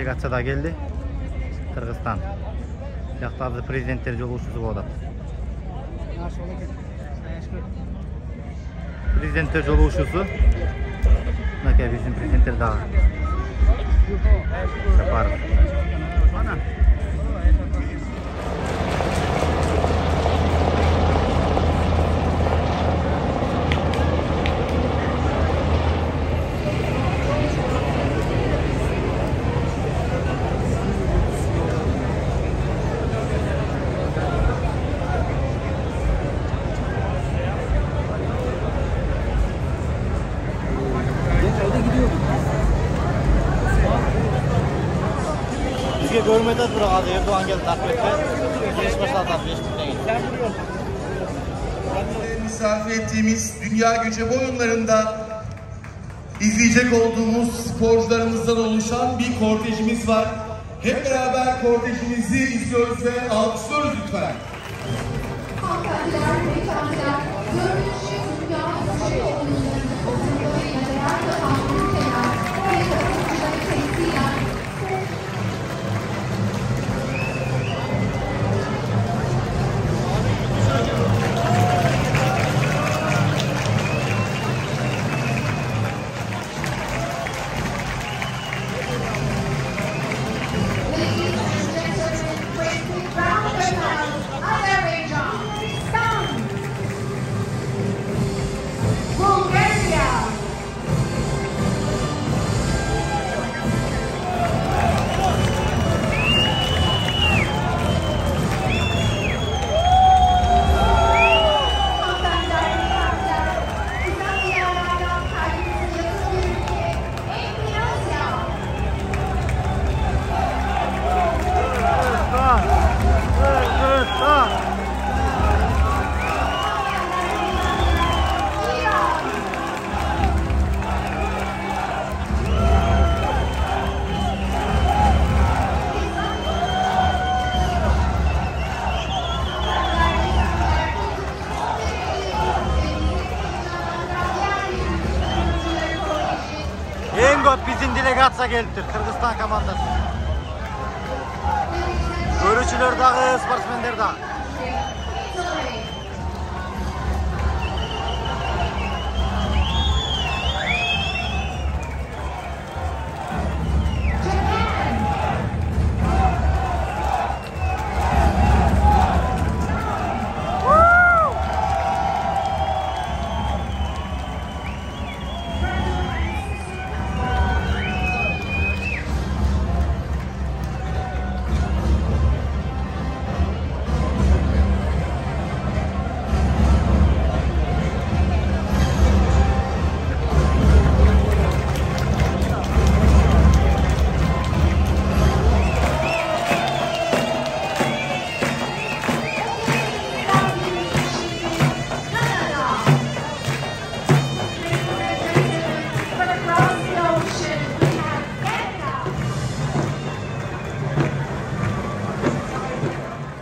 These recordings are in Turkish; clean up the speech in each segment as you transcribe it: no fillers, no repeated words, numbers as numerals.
Delegatsiya da geldi. Kırgızistan. Yakta prezidentler joluguşusu bolot. Prezidentler joluguşusu. Mınakey bizim prezidentler da. Saparov. Bizge görmede durağadı Erdoğan geldi takbette. Beş başladı beşlikten geldi. Misafir ettiğimiz Dünya Göçebe Oyunları'nda izleyecek olduğumuz sporcularımızdan oluşan bir kortejimiz var. Hep beraber kortejimizi izliyoruz ve alkışlıyoruz lütfen. Hanımefendiler, beyefendiler, 4. Dünya Göçebe Oyunları'nın katılımlarıyla değer katan ülkeler ve katılımcıları temsilen En köp bizim delegatsiya geliptir, Kırgızistan komandası. Görüşçüler dağı, sportsmenler dağı.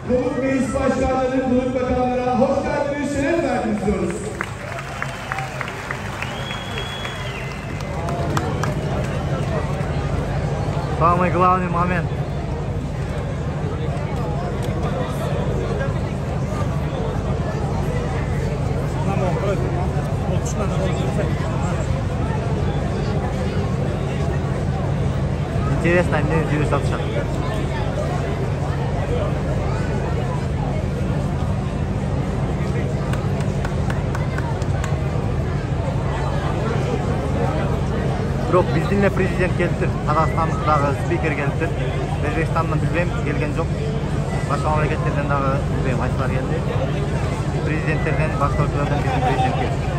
Konuk Meclis Başkanları, Konuk Bakanlara hoş geldiniz, şeref verdiniz diyoruz. Самый главный момент. Интересно, мне интересно. Yok bizimle prezident geldi. Kazakistan'daki spiker geldi. Özbekistan'dan bilmem gelgen yok. Başka memleketlerden dağı bilmem kaçlar geldi. Prezidentlerden, başka ülkelerden bizim prezident geldi.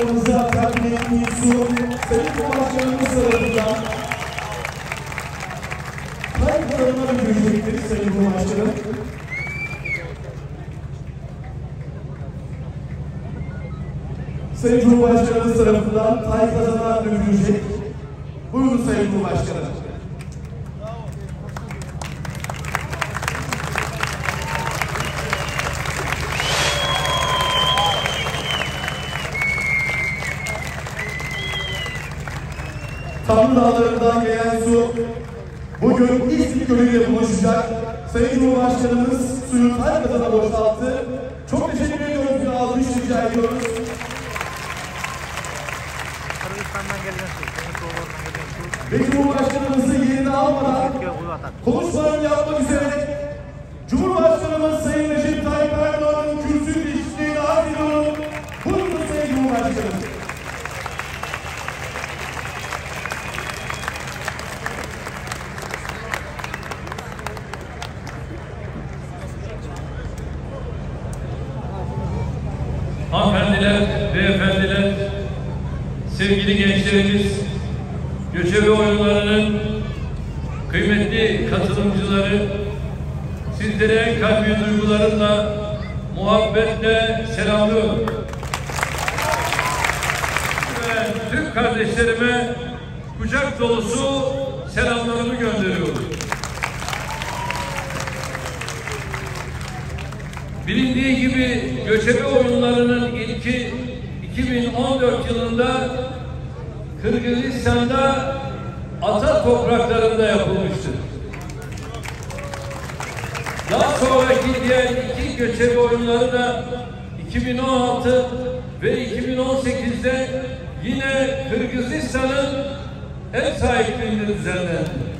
Cumhurbaşkanımıza takdim ettiği su, Sayın Cumhurbaşkanımız tarafından tay kazanına verilecektir Sayın Cumhurbaşkanım. Sayın Cumhurbaşkanımız tarafından tay kazanına verilecek. Buyurun Sayın Cumhurbaşkanım. Tanrı Dağları'ndan gelen su bugün İzmit Gölü'yle buluşacak. Sayın Cumhurbaşkanımız suyu tay kazana boşalttı. Çok teşekkür ediyoruz. Bir alkış rica ediyoruz. Kırgızistan'dan gelen su, Soğuğur'dan gelen su. Ve Cumhurbaşkanımızı yerine almadan konuşmalarını yapmak üzere Cumhurbaşkanımız Sayın Recep Tayyip Erdoğan'ın kürsü değişikliğini arz ediyorum. Buyurun Sayın Cumhurbaşkanım. Hanımefendiler, beyefendiler, sevgili gençlerimiz, göçebe oyunlarının kıymetli katılımcıları, sizlere en kalbi duygularımla, muhabbetle selamlıyorum. Ve Türk kardeşlerime kucak dolusu selamlarımı gönderiyorum. Bilindiği gibi göçebe oyunlarının ilki 2014 yılında Kırgızistan'da ata topraklarında yapılmıştır. Daha sonraki diğer iki göçebe oyunları da 2016 ve 2018'de yine Kırgızistan'ın ev sahipliğinde düzenlendi.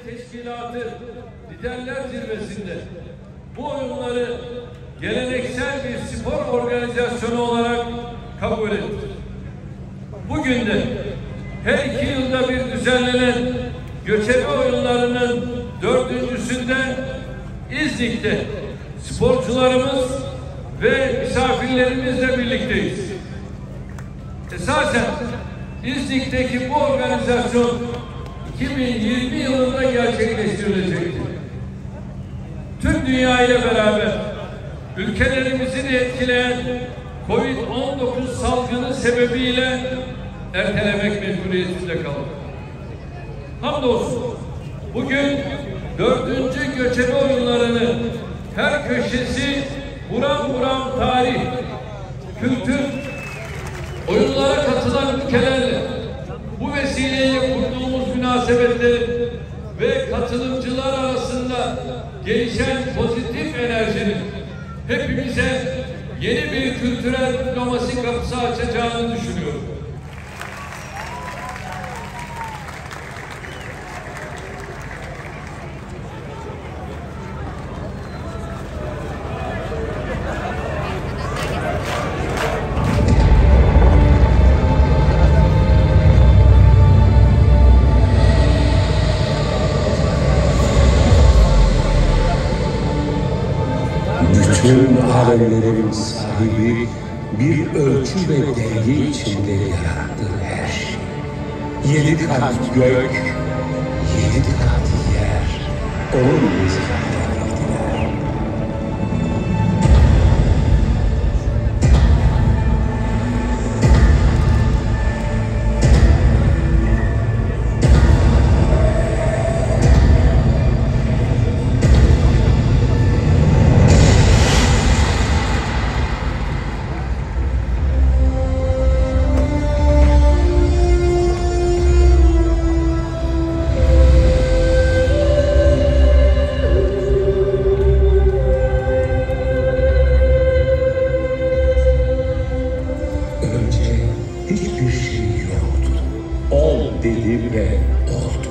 Teşkilatı Liderler Zirvesi'nde bu oyunları geleneksel bir spor organizasyonu olarak kabul etti. Bugün de her 2 yılda bir düzenlenen göçebe oyunlarının 4.'sünde İznik'te sporcularımız ve misafirlerimizle birlikteyiz. Esasen İznik'teki bu organizasyon 2020 yılında gerçekleştirilecektir. Tüm dünya ile beraber ülkelerimizi de etkileyen Covid-19 salgını sebebiyle ertelemek mecburiyetinde kaldık. Hamdolsun bugün 4. göçebe oyunlarını her köşesi buram buram tarih, kültür, oyunlara katılan ülkelerle bu vesileyle kurduğumuz münasebetleri ve katılımcılar arasında gelişen pozitif enerjinin hepimize yeni bir kültürel diplomasi kapısı açacağını düşünüyorum. Bütün alemlerin sahibi bir ölçü ve denge içinde yarattığı her şey. 7 kat gök, 7 kat yer, onun hizmetleriydiler. Hiçbir şey yoktu. Ol dedi ve oldu.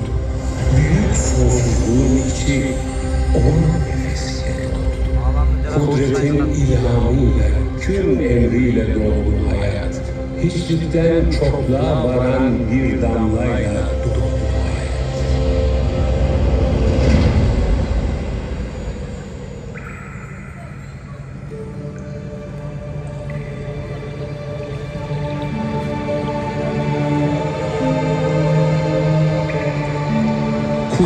Büyük sonsuzluğun içi onun nefesleri tuttu. Kudretin ilhamıyla, kün emriyle doğdu hayat. Hiçlikten çokluğa varan bir damlayla doğdu hayat.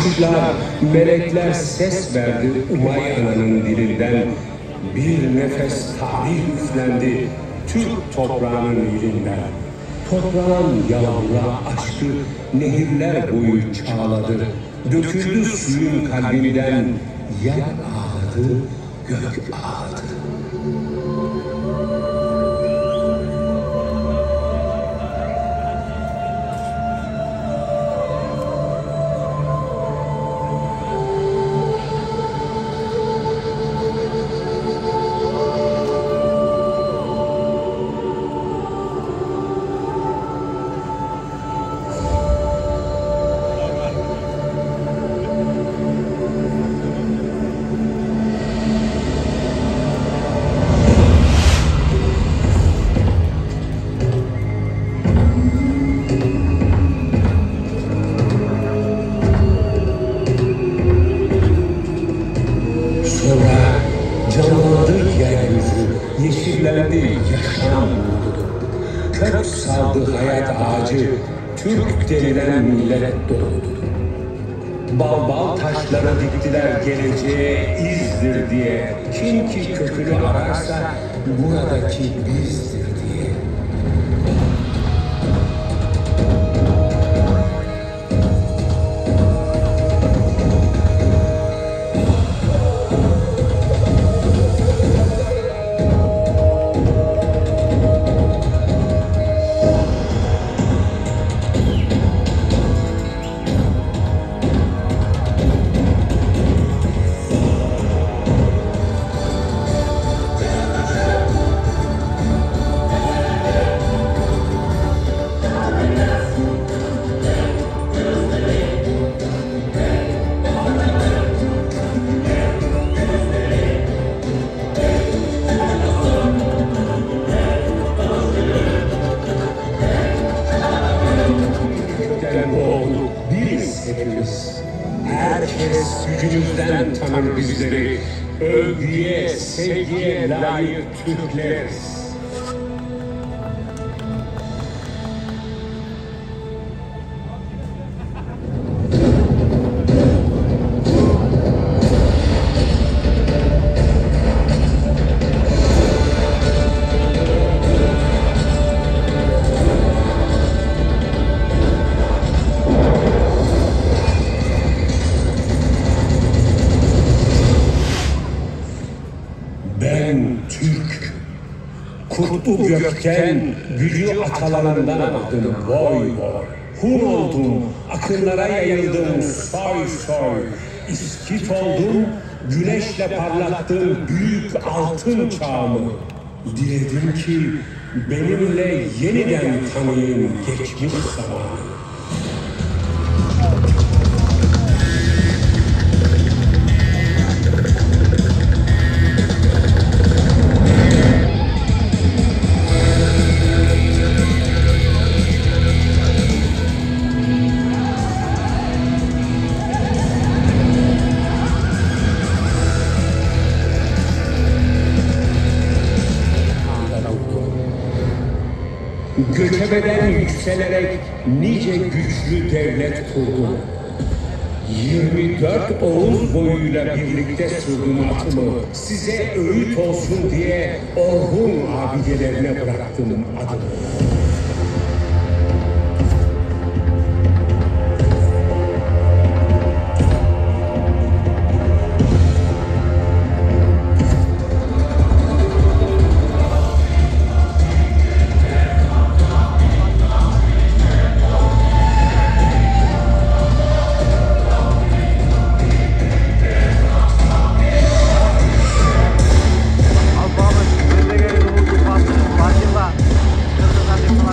Kuşlar, melekler ses verdi Umay Ana'nın dilinden. Bir nefes tarih üflendi Türk toprağının ilinden. Toprağın yağmura aşkı nehirler boyu çağladı. Döküldü suyun kalbinden, yer ağladı, gök ağladı. Yeşillendi, yaşam buldu. Kök saldı hayat ağacı, Türk denilen millet doğdu. Bal bal taşlara diktiler geleceğe izdir diye. Kim ki kökünü ararsa buradaki bizdir diye. Herkes gücümüzden tanır bizleri. Övgüye, sevgiye layık Türkleriz. Ben Türk, kutbu gökten, gücü atalarından aldım boy boy. Hun oldum, akınlara yayıldım soy soy. İskit oldum, güneşle parlattım büyük altın çağımı. Diledim ki benimle yeniden tanıyın geçmiş zamanı. Göçebeden yükselerek nice güçlü devlet kurdum. 24 Oğuz boyuyla birlikte sürdüm atımı. Size öğüt olsun diye Orhun abidelerine bıraktım adımı. Al babaş, önde gelin Umut'un basını başında. Kırgızlar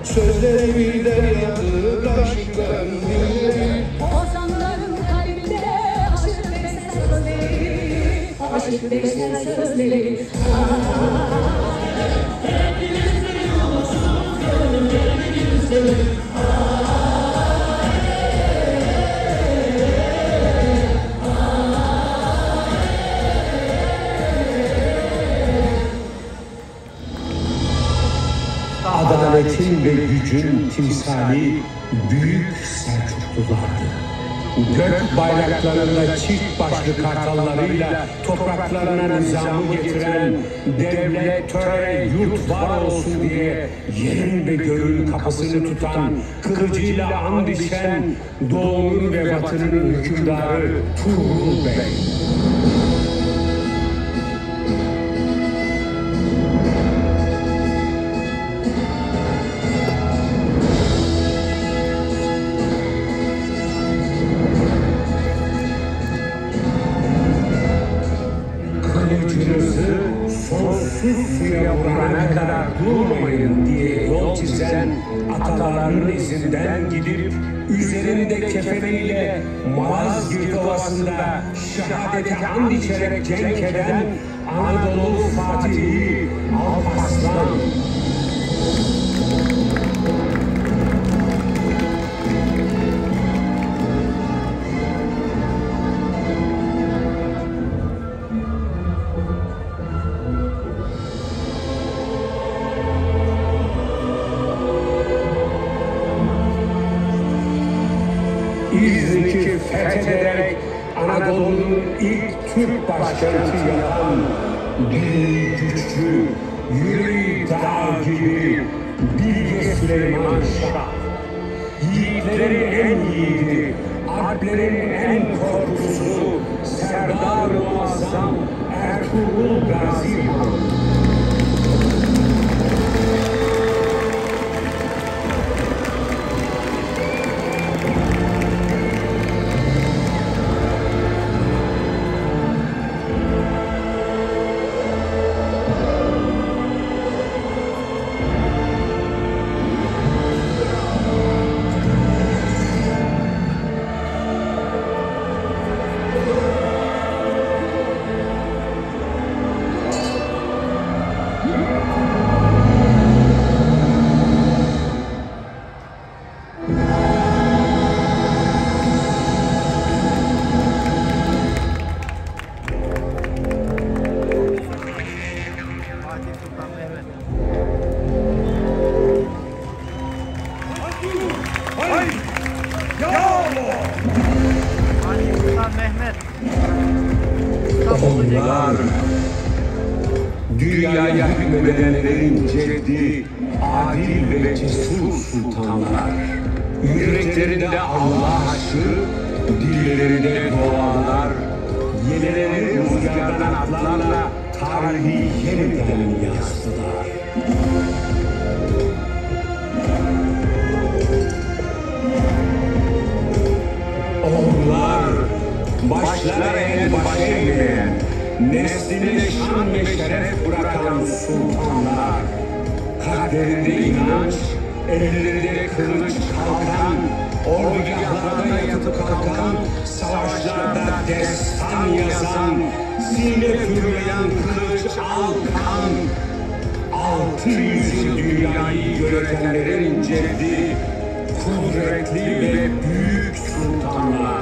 Sözleri deryadır aşktan dinle. Ozanların kalbinde aşık Veysel sözleri, aşık Veysel sözleri. Hepimizin yolsuz gönülleri güzeli. Adaletin ve gücün timsali büyük Selçuklulardı. Gök bayraklarında çift başlı kartallarıyla topraklarına nizamı getiren, devlet, töre, yurt var olsun diye yerin ve göğün kapısını tutan, kılıcıyla and içen, doğunun ve batının hükümdarı Tuğrul Bey. kadar durmayın diye yol çizen atalarının izinden gidip üzerinde kefeniyle Malazgirt Ovası'nda şehadete and içerek cenk eden Anadolu Fatihi Alparslan. İznik'i fethederek Anadolu'nun ilk Türk başkenti yapan diri güçlü, yüreği dağ gibi Bilge Süleyman Şah. Yiğitlerin en yiğidi, alplerin en korkusu, Serdar-ı Muazzam Ertuğrul Gazi Han. Onlar dünyaya hükmedenlerin ceddi, adil ve cesur sultanlar. Yüreklerinde Allah aşkı, dillerinde dualar, yenileri rüzgardan atlarla tarihi yeniden yazdılar. Onlar başlara el baş eğmeyen, nesline şan ve şeref bırakan sultanlar, kalplerinde inanç, ellerinde kılıç kalkan, ordugahlarda yatıp kalkan, savaşlarda destan yazan, sine fırlayan kılıç alkan, 600 dünyayı yönetenlerin ceddi, kudretli ve büyük sultanlar.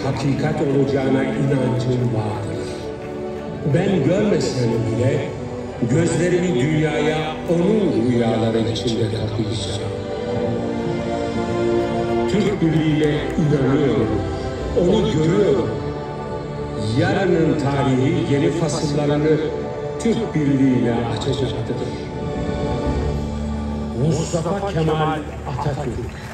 Hakikat olacağına inancım vardır. Ben görmesem bile gözlerimi dünyaya onun rüyaları içinde kapayacağım. Türk Birliği'ne inanıyorum, onu görüyorum. Yarının tarihi yeni fasıllarını Türk Birliği'ne açacaktır. Mustafa Kemal Atatürk.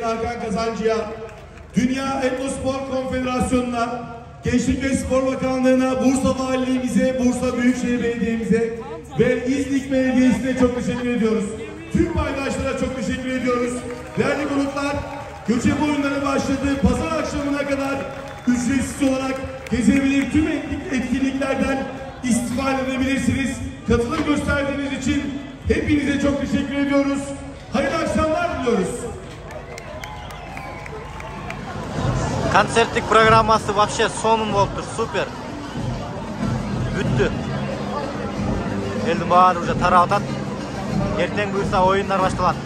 Hakan Kazancı'ya, Dünya Etnospor Konfederasyonu'na, Gençlik ve Spor Bakanlığı'na, Bursa Valiliğimize, Bursa Büyükşehir Belediye'mize ve İznik Belediyesi'ne çok teşekkür ediyoruz. Tüm paydaşlara çok teşekkür ediyoruz. Değerli konuklar, göçebe oyunları başladı. Pazar akşamına kadar ücretsiz olarak gezebilir, tüm etkinliklerden istifade edebilirsiniz. Katılım gösterdiğiniz için hepinize çok teşekkür ediyoruz. Hayırlı akşamlar diliyoruz. Konsertlik programması вообще sonun oldu, süper. Büttü. Eldim bağır уже tarağıdan. Erten buyursa oyunlar başlandı.